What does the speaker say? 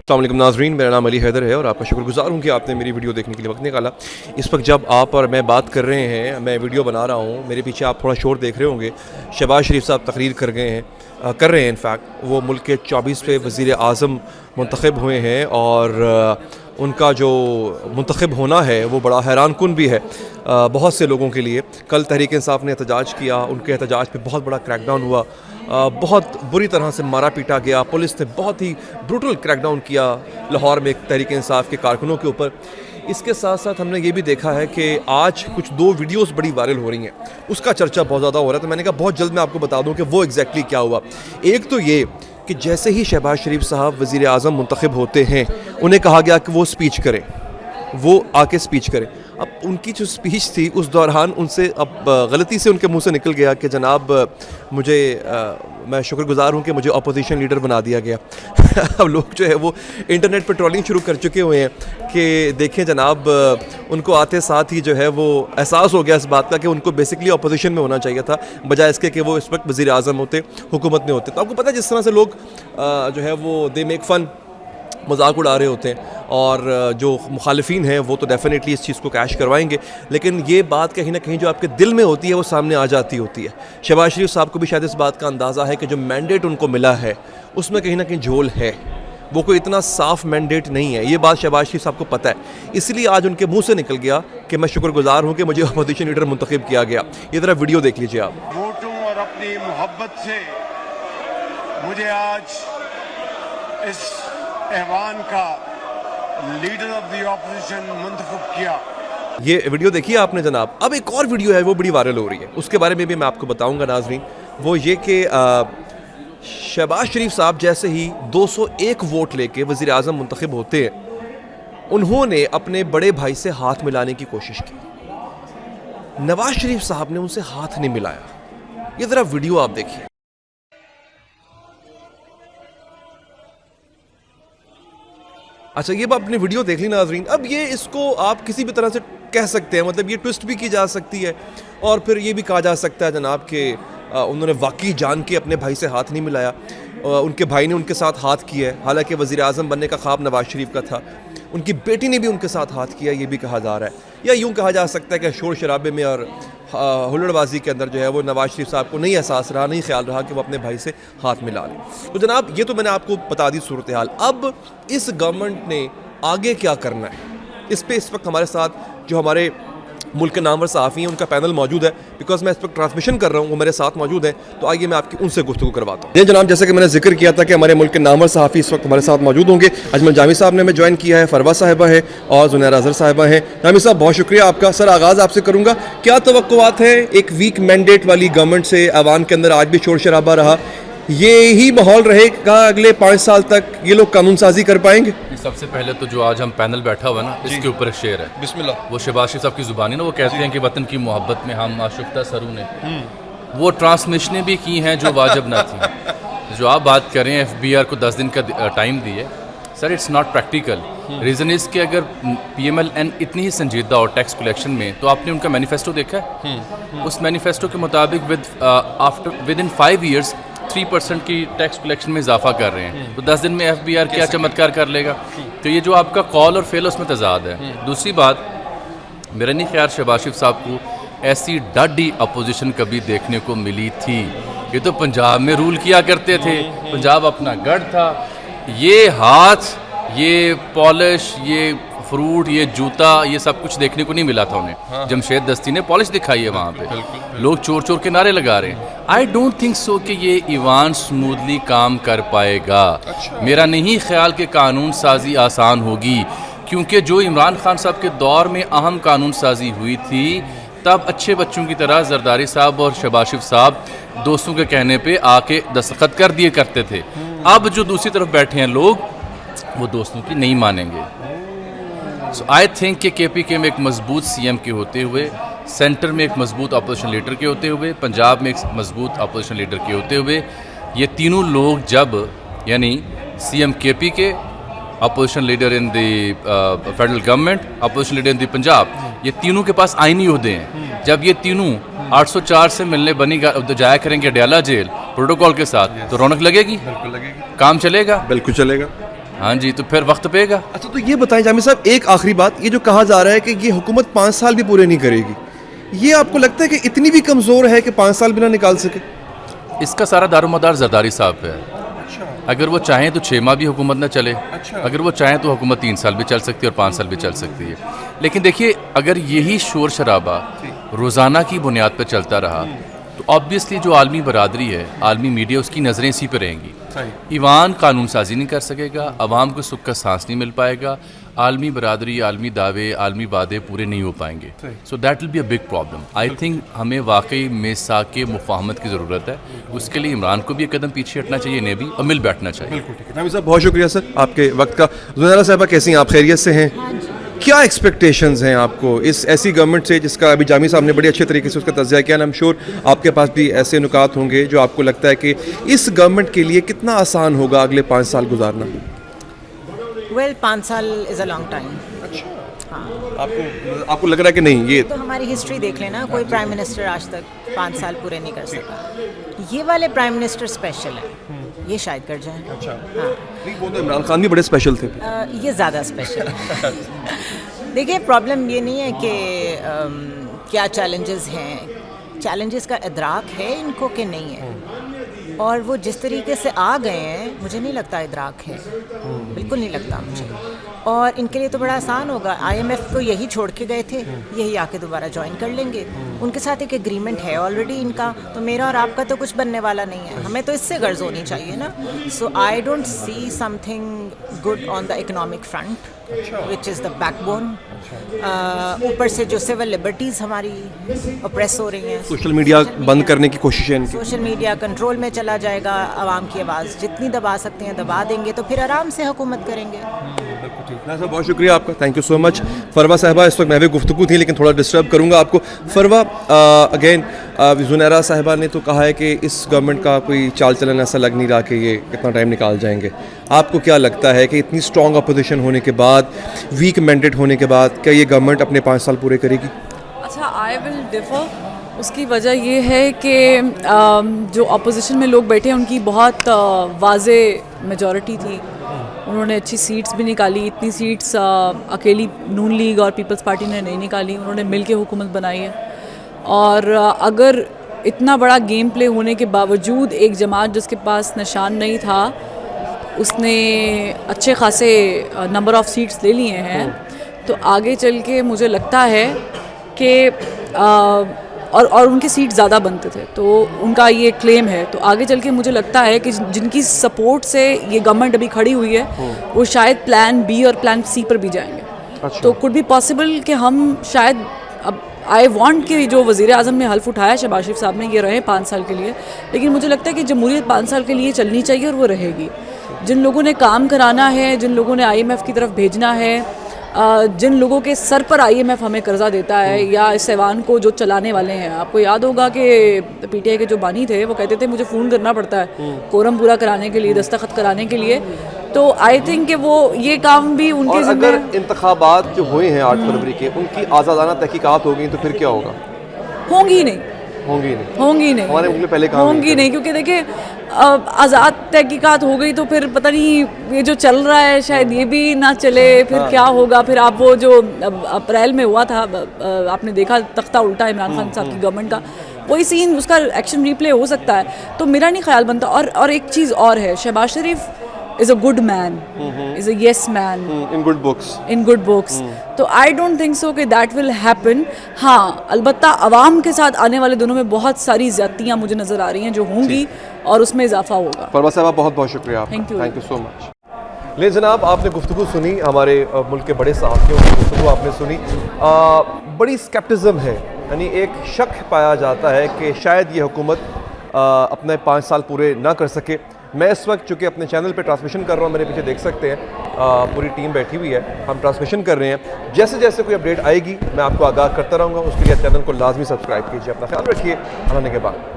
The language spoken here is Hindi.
अस्सलाम वालेकुम नाज़रीन, मेरा नाम अली हैदर है और आपका शुक्रगुज़ार हूँ कि आपने मेरी वीडियो देखने के लिए वक्त निकाला। इस वक्त जब आप और मैं बात कर रहे हैं, मैं वीडियो बना रहा हूँ, मेरे पीछे आप थोड़ा शोर देख रहे होंगे। शहबाज शरीफ साहब तकरीर कर रहे हैं। इनफैक्ट वो मुल्क के 24वें वज़ीर आज़म मुंतखब हुए हैं और उनका जो मुंतखब होना है वो बड़ा हैरान कुन भी है बहुत से लोगों के लिए। कल तहरीक इंसाफ ने एहतजाज किया, उनके एहतजाज पे बहुत बड़ा क्रैकडाउन हुआ, बहुत बुरी तरह से मारा पीटा गया। पुलिस ने बहुत ही ब्रूटल क्रैकडाउन किया लाहौर में तहरीक इंसाफ के कारकुनों के ऊपर। इसके साथ साथ हमने ये भी देखा है कि आज कुछ 2 वीडियोस बड़ी वायरल हो रही हैं, उसका चर्चा बहुत ज़्यादा हो रहा है। तो मैंने कहा बहुत जल्द मैं आपको बता दूं कि वो एग्जैक्टली क्या हुआ। एक तो ये कि जैसे ही शहबाज शरीफ साहब वज़ीर आज़म मुंतखब होते हैं, उन्हें कहा गया कि वो स्पीच करें, वो आके स्पीच करें। अब उनकी जो स्पीच थी उस दौरान उनसे अब गलती से उनके मुंह से निकल गया कि जनाब मैं शुक्रगुज़ार हूँ कि मुझे अपोजिशन लीडर बना दिया गया। अब लोग जो है वो इंटरनेट पर ट्रोलिंग शुरू कर चुके हुए हैं कि देखें जनाब, उनको आते साथ ही जो है वो एहसास हो गया इस बात का कि उनको बेसिकली अपोजिशन में होना चाहिए था, बजाय इसके कि वो इस वक्त वज़ीर आज़म होते, हुकूमत में होते। तो आपको पता है जिस तरह से लोग जो है वो दे मेक फ़न, मजाक उड़ा रहे होते हैं, और जो मुखालिफिन हैं वो तो डेफिनेटली इस चीज़ को कैश करवाएंगे, लेकिन ये बात कहीं ना कहीं जो आपके दिल में होती है वो सामने आ जाती होती है। शहबाज शरीफ साहब को भी शायद इस बात का अंदाज़ा है कि जो मैंडेट उनको मिला है उसमें कहीं ना कहीं झोल है, वो कोई इतना साफ मैंडेट नहीं है। ये बात शहबाज शरीफ साहब को पता है, इसलिए आज उनके मुँह से निकल गया कि मैं शुक्रगुजार हूँ कि मुझे अपोजिशन लीडर मुंतखब किया गया। ये ज़रा वीडियो देख लीजिए आप। वोटों और अपनी मोहब्बत से मुझे आज इस ऐवान का लीडर ऑफ द ऑपोजिशन मुंतखब किया। ये वीडियो देखिए आपने जनाब। अब एक और वीडियो है वो बड़ी वायरल हो रही है, उसके बारे में भी मैं आपको बताऊंगा नाजरीन। वो ये कि शहबाज शरीफ साहब जैसे ही 201 वोट लेके वज़ीर आज़म मुंतखब होते हैं, उन्होंने अपने बड़े भाई से हाथ मिलाने की कोशिश की। नवाज शरीफ साहब ने उनसे हाथ नहीं मिलाया। ये ज़रा वीडियो आप देखिए। अच्छा, ये आपने वीडियो देख ली नाजरीन। अब ये इसको आप किसी भी तरह से कह सकते हैं, मतलब ये ट्विस्ट भी की जा सकती है और फिर ये भी कहा जा सकता है जनाब कि उन्होंने वाकई जान के अपने भाई से हाथ नहीं मिलाया, उनके भाई ने उनके साथ हाथ किया है। हालांकि वज़ीर आज़म बनने का ख्वाब नवाज शरीफ का था, उनकी बेटी ने भी उनके साथ हाथ किया, ये भी कहा जा रहा है। या यूँ कहा जा सकता है कि शोर शराबे में और हुल्लड़बाजी के अंदर जो है वो नवाज शरीफ साहब को नहीं एहसास रहा, नहीं ख्याल रहा कि वो अपने भाई से हाथ मिला लें। तो जनाब ये तो मैंने आपको बता दी सूरत हाल। अब इस गवर्नमेंट ने आगे क्या करना है, इस पर इस वक्त हमारे साथ जो हमारे मुल्क के नामवर सहाफ़ी हैं उनका पैनल मौजूद है। बिकॉज मैं इस वक्त ट्रांसमिशन कर रहा हूँ, वो मेरे साथ मौजूद हैं, तो आइए मैं आपकी उनसे गुफ्तगू करवाता हूँ। ये जनाब, जैसे कि मैंने जिक्र किया था कि हमारे मुल्क के नामवर सहाफ़ी इस वक्त हमारे साथ मौजूद होंगे। अजमल जामी साहब ने हमें ज्वाइन किया है, फरवा साहिबा है और जुनैरा अज़हर साहिबा हैं। जामी साहब बहुत शुक्रिया आपका। सर, आगाज़ आपसे करूँगा, क्या तवक्कुआत है एक वीक मैंडेट वाली गवर्नमेंट से? अवाम के अंदर आज भी शोर शराबा रहा, ये ही माहौल रहेगा अगले 5 साल तक? ये लोग कानून साजी कर पाएंगे? सबसे पहले तो जो आज हम पैनल बैठा हुआ है ना, इसके ऊपर शेर है, बिस्मिल्लाह। वो शहबाज शरीफ साहब की ज़ुबानी ना, वो कहते हैं कि वतन की मोहब्बत में हम आशुफ्ता सरू ने वो ट्रांसमिशनें भी की हैं जो वाजिब ना थी। जो आप बात करें FBR को 10 दिन का टाइम दिए, sir it's not practical. Reason is कि अगर PMLN इतनी ही संजीदा और टैक्स कलेक्शन में, तो आपने उनका मैनिफेस्टो देखा है? उस मैनिफेस्टो के मुताबिक विद इन 5 ईयर्स 3% की टैक्स कलेक्शन में इजाफा कर रहे हैं। तो 10 दिन में FBR क्या चमत्कार कर लेगा? तो ये जो आपका कॉल और फेल उसमें तजाद है। दूसरी बात, मेरा नहीं ख्याल शहबाज शरीफ साहब को ऐसी डाडी अपोजिशन कभी देखने को मिली थी। ये तो पंजाब में रूल किया करते थे, पंजाब अपना गढ़ था। ये हाथ, ये पॉलिश, ये फ्रूट, ये जूता, ये सब कुछ देखने को नहीं मिला था उन्हें। जमशेद दस्ती ने पॉलिश दिखाई है वहाँ पे, लोग चोर चोर के नारे लगा रहे हैं। आई डोंट थिंक सो कि ये ईवान स्मूथली काम कर पाएगा। मेरा नहीं ख्याल कि कानून साजी आसान होगी, क्योंकि जो इमरान खान साहब के दौर में अहम कानून साजी हुई थी, तब अच्छे बच्चों की तरह जरदारी साहब और शहबाज शरीफ साहब दोस्तों के कहने पे आके दस्तखत कर दिए करते थे। अब जो दूसरी तरफ बैठे हैं लोग, वो दोस्तों की नहीं मानेंगे। सो आई थिंक कि KPK में एक मजबूत CM के होते हुए, सेंटर में एक मजबूत अपोजिशन लीडर के होते हुए, पंजाब में एक मजबूत अपोजिशन लीडर के होते हुए, ये तीनों लोग जब, यानी CM KPK, opposition leader in the federal government, opposition leader in the Punjab, ये तीनों के पास आईनी ओहदे हैं। जब ये तीनों 804 से मिलने जाया करेंगे अडयाला जेल प्रोटोकॉल के साथ, तो रौनक लगेगी, बिल्कुल लगेगी, काम चलेगा, बिल्कुल चलेगा। हाँ जी, तो फिर वक्त पेगा। अच्छा, तो ये बताएं जामिर साहब, एक आखिरी बात, ये जो कहा जा रहा है कि ये हुकूमत 5 साल भी पूरे नहीं करेगी, ये आपको लगता है कि इतनी भी कमज़ोर है कि 5 साल भी ना निकाल सके? इसका सारा दारोमदार जरदारी साहब पे है। अगर वो चाहें तो 6 माह भी हुकूमत ना चले, अगर वो चाहें तो हुकूमत 3 साल भी चल सकती है और 5 साल भी चल सकती है। लेकिन देखिए, अगर यही शोर शराबा रोज़ाना की बुनियाद पर चलता रहा तो ऑब्वियसली जो आलमी बरादरी है, आलमी मीडिया, उसकी नज़रें इसी पर रहेंगी। ईवान कानून साजी नहीं कर सकेगा, अवाम को सुख का सांस नहीं मिल पाएगा, आलमी बरादरी, आलमी दावे, आलमी वादे पूरे नहीं हो पाएंगे। So that will be a big problem. I think हमें वाकई मिसाक मुफाहमत की ज़रूरत है। उसके लिए इमरान को भी एक कदम पीछे हटना चाहिए, इन्हें भी, और मिल बैठना चाहिए। बिल्कुल ठीक है जामिर साहब, बहुत शुक्रिया सर आपके वक्त का। ज़ुनैरा साहिबा कैसी हैं आप, खैरियत से हैं? क्या एक्सपेक्टेशंस हैं आपको इस ऐसी गवर्नमेंट से जिसका अभी जामी साहब ने बड़े अच्छे तरीके से उसका तज़किया किया, आई एम श्योर आपके पास भी ऐसे नुकात होंगे जो आपको लगता है कि इस गवर्नमेंट के लिए कितना आसान होगा अगले 5 साल गुजारना? वेल 5 साल इज़ अ लॉन्ग टाइम। आपको लग रहा है कि नहीं? ये तो हमारी हिस्ट्री देख लेना, कोई प्राइम मिनिस्टर आज तक 5 साल पूरे नहीं कर सका। ये वाले प्राइम मिनिस्टर स्पेशल है, ये शायद कर जाए। अच्छा, हाँ, नहीं, वो तो इमरान खान भी बड़े स्पेशल थे। ये ज़्यादा स्पेशल है। देखिए, प्रॉब्लम ये नहीं है कि क्या चैलेंजेस हैं, चैलेंजेस का इदराक है इनको कि नहीं है, और वो जिस तरीके से आ गए हैं मुझे नहीं लगता इदराक है, बिल्कुल नहीं लगता मुझे। और इनके लिए तो बड़ा आसान होगा, IMF को यही छोड़ के गए थे, यही आके दोबारा ज्वाइन कर लेंगे। उनके साथ एक एग्रीमेंट है ऑलरेडी इनका, तो मेरा और आपका तो कुछ बनने वाला नहीं है, हमें तो इससे गर्ज होनी चाहिए ना। So I don't see something good on the economic front which is the backbone. ऊपर से जो सिविल लिबर्टीज़ हमारी ऑप्रेस हो रही हैं, सोशल मीडिया बंद करने की कोशिश है इनकी। सोशल मीडिया कंट्रोल में चला जाएगा, आवाम की आवाज़ जितनी दबा सकते हैं दबा देंगे, तो फिर आराम से हुकूमत करेंगे। ना सर, बहुत शुक्रिया आपका, थैंक यू सो मच। फरवा साहिबा, इस वक्त महवे गुफ्तगू थी लेकिन थोड़ा डिस्टर्ब करूंगा आपको। फरवा, अगेन ज़ुनैरा साहिबा ने तो कहा है कि इस गवर्नमेंट का कोई चाल चलन ऐसा लग नहीं रहा कि ये कितना टाइम निकाल जाएंगे। आपको क्या लगता है कि इतनी स्ट्रॉन्ग अपोजिशन होने के बाद, वीक मैंडेट होने के बाद, क्या ये गवर्नमेंट अपने 5 साल पूरे करेगी? अच्छा, आई विल डिफर। उसकी वजह ये है कि जो अपोजिशन में लोग बैठे हैं उनकी बहुत वाज़े मेजॉरिटी थी, उन्होंने अच्छी सीट्स भी निकाली। इतनी सीट्स अकेली नून लीग और पीपल्स पार्टी ने नहीं निकाली, उन्होंने मिल के हुकूमत बनाई है। और अगर इतना बड़ा गेम प्ले होने के बावजूद एक जमात जिसके पास निशान नहीं था, उसने अच्छे खासे नंबर ऑफ़ सीट्स ले लिए हैं, तो आगे चल के मुझे लगता है कि और उनके सीट ज़्यादा बनते थे, तो उनका ये क्लेम है। तो आगे चल के मुझे लगता है कि जिनकी सपोर्ट से ये गवर्नमेंट अभी खड़ी हुई है, वो शायद प्लान बी और प्लान सी पर भी जाएंगे। अच्छा। तो कुड बी पॉसिबल कि हम शायद, अब आई वांट कि जो वज़ीर आज़म ने हल्फ उठाया शहबाज शरीफ साहब ने, ये रहे 5 साल के लिए, लेकिन मुझे लगता है कि जमहूरियत 5 साल के लिए चलनी चाहिए और वो रहेगी। जिन लोगों ने काम कराना है, जिन लोगों ने IMF की तरफ भेजना है, जिन लोगों के सर पर IMF हमें कर्जा देता है, या इस ऐवान को जो चलाने वाले हैं, आपको याद होगा कि PTI के जो बानी थे वो कहते थे मुझे फ़ोन करना पड़ता है कोरम पूरा कराने के लिए, दस्तखत कराने के लिए। तो आई थिंक कि वो ये काम भी उनके अगर इंतखाबात जो हुए हैं 8 फरवरी के, उनकी आज़ादाना तहकीकात होगी तो फिर क्या होगा? होंगी नहीं, होंगी नहीं, होंगी नहीं, हमारे मुल्क में पहले काम होंगी नहीं, क्योंकि देखिए आज़ाद तहकीकात हो गई तो फिर पता नहीं ये जो चल रहा है शायद ये भी ना चले, फिर क्या होगा। फिर आप वो जो अप्रैल में हुआ था, आपने देखा तख्ता उल्टा इमरान खान साहब की गवर्नमेंट का, वही सीन, उसका एक्शन रिप्ले हो सकता है। तो मेरा नहीं ख्याल बनता। और एक चीज़ और है, शहबाज शरीफ is a good man, is a yes man, in good books, in good books. तो I don't think so कि that will happen। हाँ, अलबत्ता अवाम के साथ आने वाले दिनों में बहुत सारी ज़्यादतियाँ मुझे नज़र आ रही हैं जो होंगी, और उसमें इजाफा होगा। फरवा साहब, बहुत बहुत शुक्रिया आपका, थैंक यू सो मच। ले जनाब, आपने गुफ्तगू सुनी, हमारे मुल्क के बड़े सहाफ़ियों की गुफ्तगू आपने सुनी। बड़ी स्केप्टिज़म है, यानी एक शक पाया जाता है कि शायद ये हुकूमत अपने 5 साल पूरे ना कर सके। मैं इस वक्त चूँकि अपने चैनल पे ट्रांसमिशन कर रहा हूँ, मेरे पीछे देख सकते हैं पूरी टीम बैठी हुई है, हम ट्रांसमिशन कर रहे हैं। जैसे जैसे कोई अपडेट आएगी मैं आपको आगाह करता रहूँगा। उसके लिए चैनल को लाजमी सब्सक्राइब कीजिए। अपना ख्याल रखिए, आने के बाद।